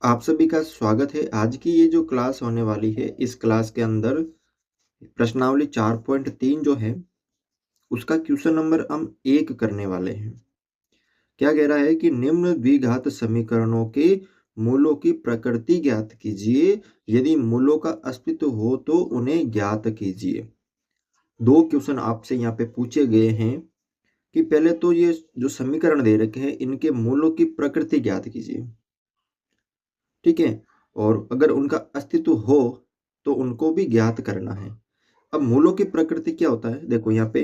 आप सभी का स्वागत है। आज की ये जो क्लास होने वाली है, इस क्लास के अंदर प्रश्नावली 4.3 जो है उसका क्वेश्चन नंबर हम 1 करने वाले हैं। क्या कह रहा है कि निम्न द्विघात समीकरणों के मूलों की प्रकृति ज्ञात कीजिए, यदि मूलों का अस्तित्व हो तो उन्हें ज्ञात कीजिए। दो क्वेश्चन आपसे यहाँ पे पूछे गए हैं कि पहले तो ये जो समीकरण दे रखे हैं इनके मूलों की प्रकृति ज्ञात कीजिए, ठीक है, और अगर उनका अस्तित्व हो तो उनको भी ज्ञात करना है। अब मूलों की प्रकृति क्या होता है, देखो यहाँ पे,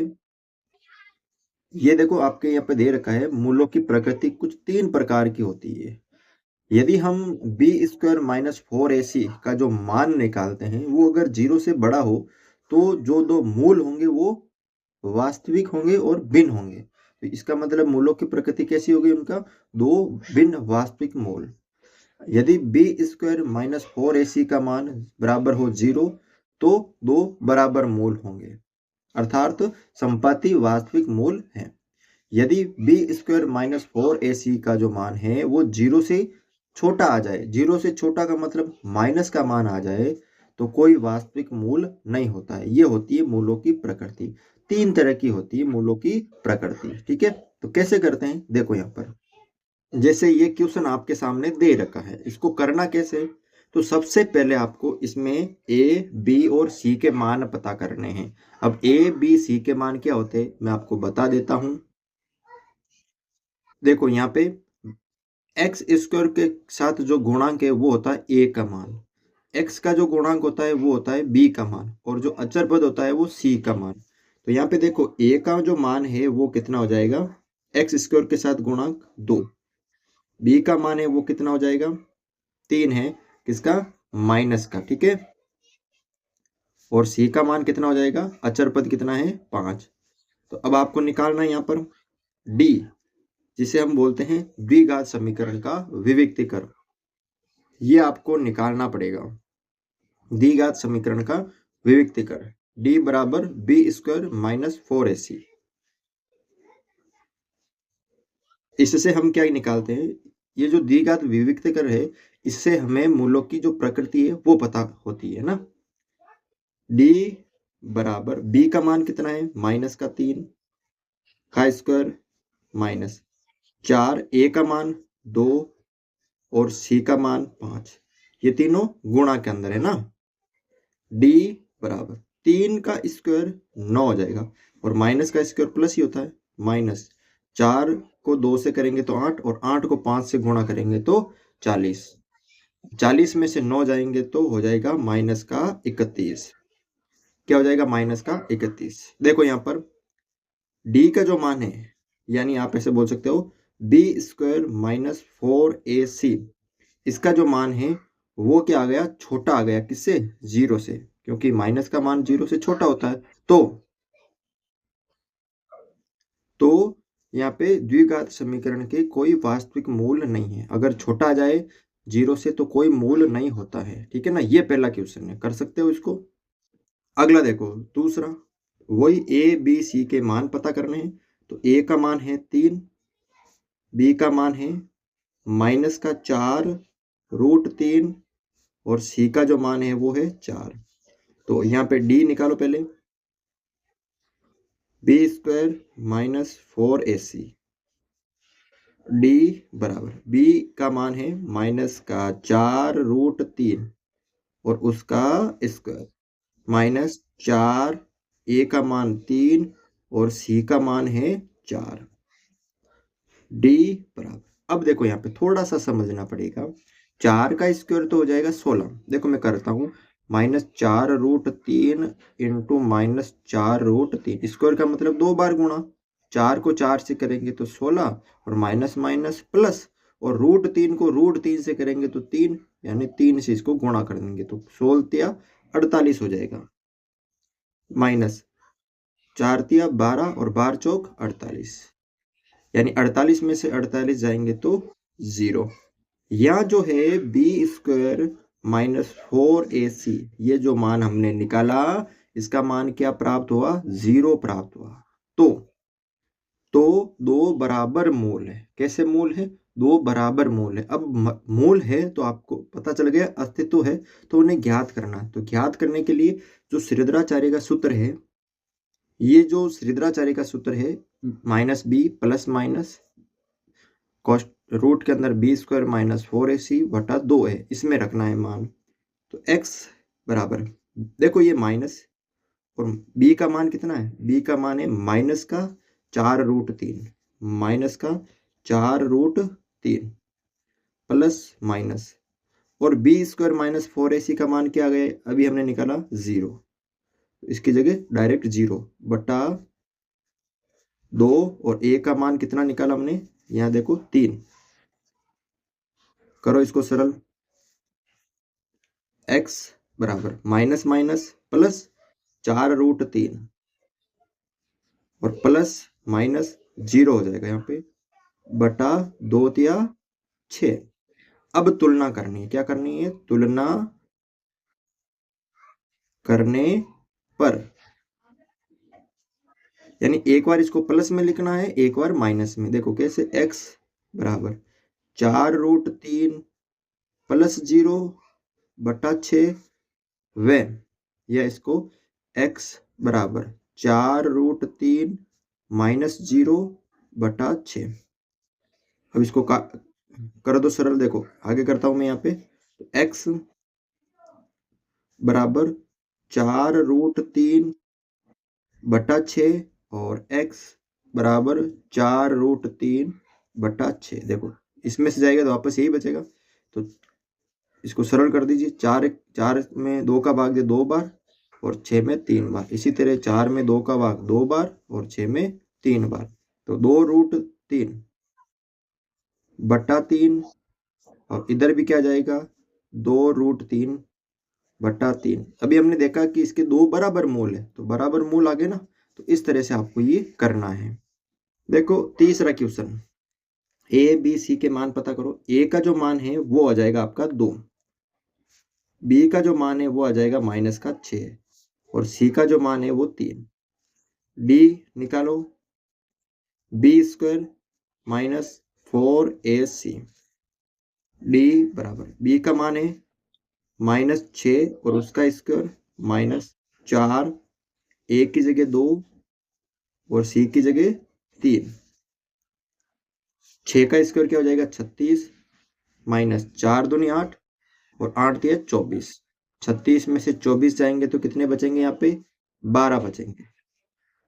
ये देखो आपके यहाँ पे दे रखा है मूलों की प्रकृति कुछ 3 प्रकार की होती है। यदि हम b² माइनस 4ac का जो मान निकालते हैं वो अगर 0 से बड़ा हो तो जो दो मूल होंगे वो वास्तविक होंगे और भिन्न होंगे। तो इसका मतलब मूलों की प्रकृति कैसी होगी, उनका दो भिन्न वास्तविक मूल। यदि b² माइनस 4ac का मान बराबर हो 0 तो दो बराबर मूल होंगे, अर्थात संपाती वास्तविक मूल है। यदि b² माइनस 4ac का जो मान है वो 0 से छोटा आ जाए, 0 से छोटा का मतलब माइनस का मान आ जाए, तो कोई वास्तविक मूल नहीं होता है। ये होती है मूलों की प्रकृति। 3 तरह की होती है मूलों की प्रकृति, ठीक है। तो कैसे करते हैं, देखो यहाँ पर जैसे ये क्वेश्चन आपके सामने दे रखा है, इसको करना कैसे। तो सबसे पहले आपको इसमें ए, बी और सी के मान पता करने हैं। अब ए, बी, सी के मान क्या होते हैं मैं आपको बता देता हूं। देखो यहाँ पे x² के साथ जो गुणांक है वो होता है ए का मान, x का जो गुणांक होता है वो होता है बी का मान, और जो अचर पद होता है वो सी का मान। तो यहाँ पे देखो ए का जो मान है वो कितना हो जाएगा, x² के साथ गुणांक 2। बी का मान है वो कितना हो जाएगा, 3 है, किसका, माइनस का, ठीक है। और सी का मान कितना हो जाएगा, अचर पद कितना है, 5। तो अब आपको निकालना है यहाँ पर डी, जिसे हम बोलते हैं द्विघात समीकरण का विविक्तीकरण। ये आपको निकालना पड़ेगा, द्विघात समीकरण का विविक्तीकरण। डी बराबर b² माइनस 4ac। इससे हम क्या निकालते हैं, ये जो द्विघात विविक्तीकरण है इससे हमें मूलों की जो प्रकृति है वो पता होती है ना। डी बराबर बी का मान कितना है, माइनस का 3 का स्क्वायर माइनस 4, ए का मान 2 और सी का मान 5, ये तीनों गुणा के अंदर है ना। डी बराबर 3 का स्क्वायर 9 हो जाएगा, और माइनस का स्क्वायर प्लस ही होता है, माइनस 4 को 2 से करेंगे तो 8, और 8 को 5 से गुणा करेंगे तो 40। 40 में से 9 जाएंगे तो हो जाएगा माइनस का 31। क्या हो जाएगा, माइनस का 31। देखो यहाँ पर डी का जो मान है, यानी आप ऐसे बोल सकते हो b² माइनस 4ac, इसका जो मान है वो क्या आ गया, छोटा आ गया, किससे, 0 से, क्योंकि माइनस का मान 0 से छोटा होता है। तो यहाँ पे द्विघात समीकरण के कोई वास्तविक मूल नहीं है। अगर छोटा आ जाए 0 से तो कोई मूल नहीं होता है, ठीक है ना। ये पहला क्वेश्चन है, कर सकते हो इसको। अगला देखो दूसरा, वही ए, बी, सी के मान पता करने हैं। तो ए का मान है 3, बी का मान है माइनस का 4√3, और सी का जो मान है वो है 4। तो यहाँ पे डी निकालो पहले, b² माइनस 4ac। डी बराबर बी का मान है माइनस का 4√3 और उसका स्क्वायर माइनस 4, ए का मान 3 और सी का मान है 4। डी बराबर, अब देखो यहाँ पे थोड़ा सा समझना पड़ेगा। 4 का स्क्वायर तो हो जाएगा 16। देखो मैं करता हूँ, -4√3 इंटू -4√3, स्क्वायर का मतलब 2 बार गुणा। 4 को 4 से करेंगे तो 16, और माइनस माइनस प्लस, और √3 को √3 से करेंगे तो 3, यानी 3 से इसको गुणा कर देंगे तो 16 48 हो जाएगा, माइनस 4 तिया 12 और 12 चौक 48, यानी 48 में से 48 जाएंगे तो 0। यहाँ जो है b² माइनस 4ac, ये जो मान हमने निकाला इसका मान क्या प्राप्त हुआ, 0 प्राप्त हुआ। तो दो बराबर मूल है, कैसे मूल है, दो बराबर मूल है। अब मूल है तो आपको पता चल गया अस्तित्व है, तो उन्हें ज्ञात करना है। तो ज्ञात करने के लिए जो श्रीधराचार्य का सूत्र है, ये जो श्रीधराचार्य का सूत्र है माइनस बी प्लस माइनस कॉस्ट रूट के अंदर बी स्क्वायर माइनस 4ac बटा 2 है, इसमें रखना है मान। तो x बराबर, देखो ये माइनस और b का मान कितना है, b का मान है माइनस का 4√3, माइनस का 4√3 प्लस माइनस, और बी स्क्वायर माइनस 4ac का मान क्या आ गया, अभी हमने निकाला 0, इसकी जगह डायरेक्ट 0 बटा 2, और a का मान कितना निकाला हमने, यहाँ देखो 3, करो इसको सरल। x बराबर माइनस माइनस प्लस 4√3 और प्लस माइनस 0 हो जाएगा यहाँ पे, बटा 2 या 6। अब तुलना करनी है, क्या करनी है, तुलना करने पर, यानी एक बार इसको प्लस में लिखना है, एक बार माइनस में। देखो कैसे, x बराबर 4√3 प्लस 0 बटा 6 व, या इसको x बराबर 4√3 माइनस 0 बटा 6। अब इसको कर दो सरल। देखो आगे करता हूं मैं यहाँ पे, x बराबर 4√3 बटा 6 और x बराबर 4√3 बटा 6। देखो इसमें से जाएगा तो वापस यही बचेगा, तो इसको सरल कर दीजिए। 4 में 2 का भाग दे 2 बार और 6 में 3 बार, इसी तरह 4 में 2 का भाग 2 बार और 6 में 3 बार, तो 2√3 बटा 3, और इधर भी क्या जाएगा 2√3 बटा 3। अभी हमने देखा कि इसके दो बराबर मूल है, तो बराबर मूल आ गए ना, तो इस तरह से आपको ये करना है। देखो तीसरा क्वेश्चन, ए बी सी के मान पता करो। ए का जो मान है वो आ जाएगा आपका 2, बी का जो मान है वो आ जाएगा माइनस का 6, और सी का जो मान है वो 3। डी निकालो, B square minus 4ac, D बराबर बी का मान है माइनस 6 और उसका स्क्वायर माइनस 4, ए की जगह 2 और सी की जगह 3। 6 का स्क्वायर क्या हो जाएगा 36, माइनस 4 दूनी 8 और 8 दिया 24। 36 में से 24 जाएंगे तो कितने बचेंगे, यहाँ पे 12 बचेंगे।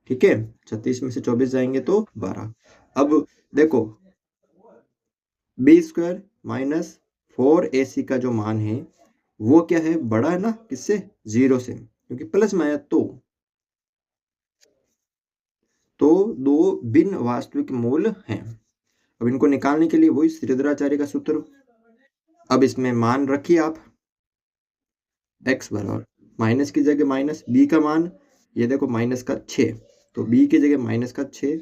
ठीक है, 36 में से 24 जाएंगे तो 12। अब देखो बी स्क्वायर माइनस 4ac का जो मान है वो क्या है, बड़ा है ना किससे, 0 से, क्योंकि प्लस में आया तो दो भिन्न वास्तविक मूल हैं। अब इनको निकालने के लिए वही श्रीधराचार्य का सूत्र। अब इसमें मान रखिए आप, x बराबर माइनस की जगह माइनस, b का मान ये देखो माइनस का 6, तो b की जगह माइनस का 6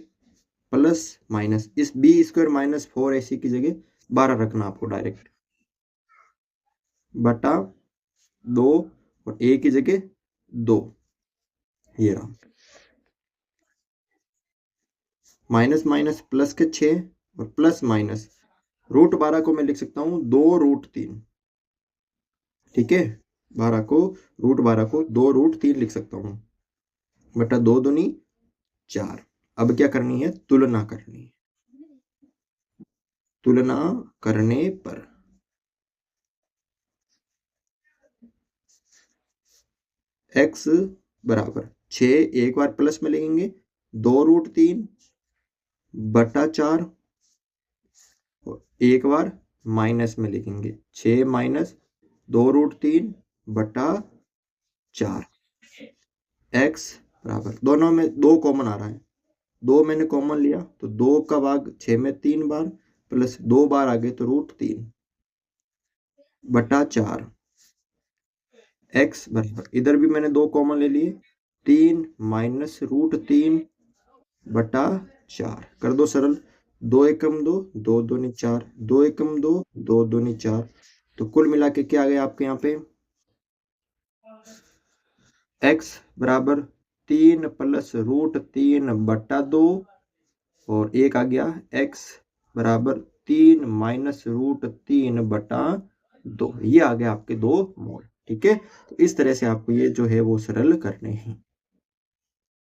प्लस माइनस, इस b स्क्वायर माइनस 4ac की जगह 12 रखना आपको डायरेक्ट, बटा 2 और a की जगह 2, ये रहा माइनस माइनस प्लस के 6 और प्लस माइनस √12 को मैं लिख सकता हूँ 2√3। ठीक है, 12 को √12 को 2√3 लिख सकता हूँ, बटा 2 दूनी 4। अब क्या करनी है, तुलना करनी है। तुलना करने पर x बराबर 6, एक बार प्लस में लिखेंगे 2√3 बटा 4, और एक बार माइनस में लिखेंगे 6 माइनस 2√3 बटा 4। x बराबर, दोनों में 2 कॉमन आ रहा है, 2 मैंने कॉमन लिया तो 2 का भाग 6 में 3 बार प्लस 2 बार आ गए तो √3 बटा 4। x बराबर, इधर भी मैंने 2 कॉमन ले लिए, 3 माइनस √3 बटा 4। कर दो सरल, 2 एकम 2, 2 दूनी 4, 2 एकम 2, 2 दूनी 4, तो कुल मिला के क्या आ गया आपके यहाँ पे, x बराबर 3 प्लस √3 बटा 2, और एक आ गया x बराबर 3 माइनस रूट 3 बटा 2, ये आ गए आपके 2 मोल। ठीक है, तो इस तरह से आपको ये जो है वो सरल करने हैं।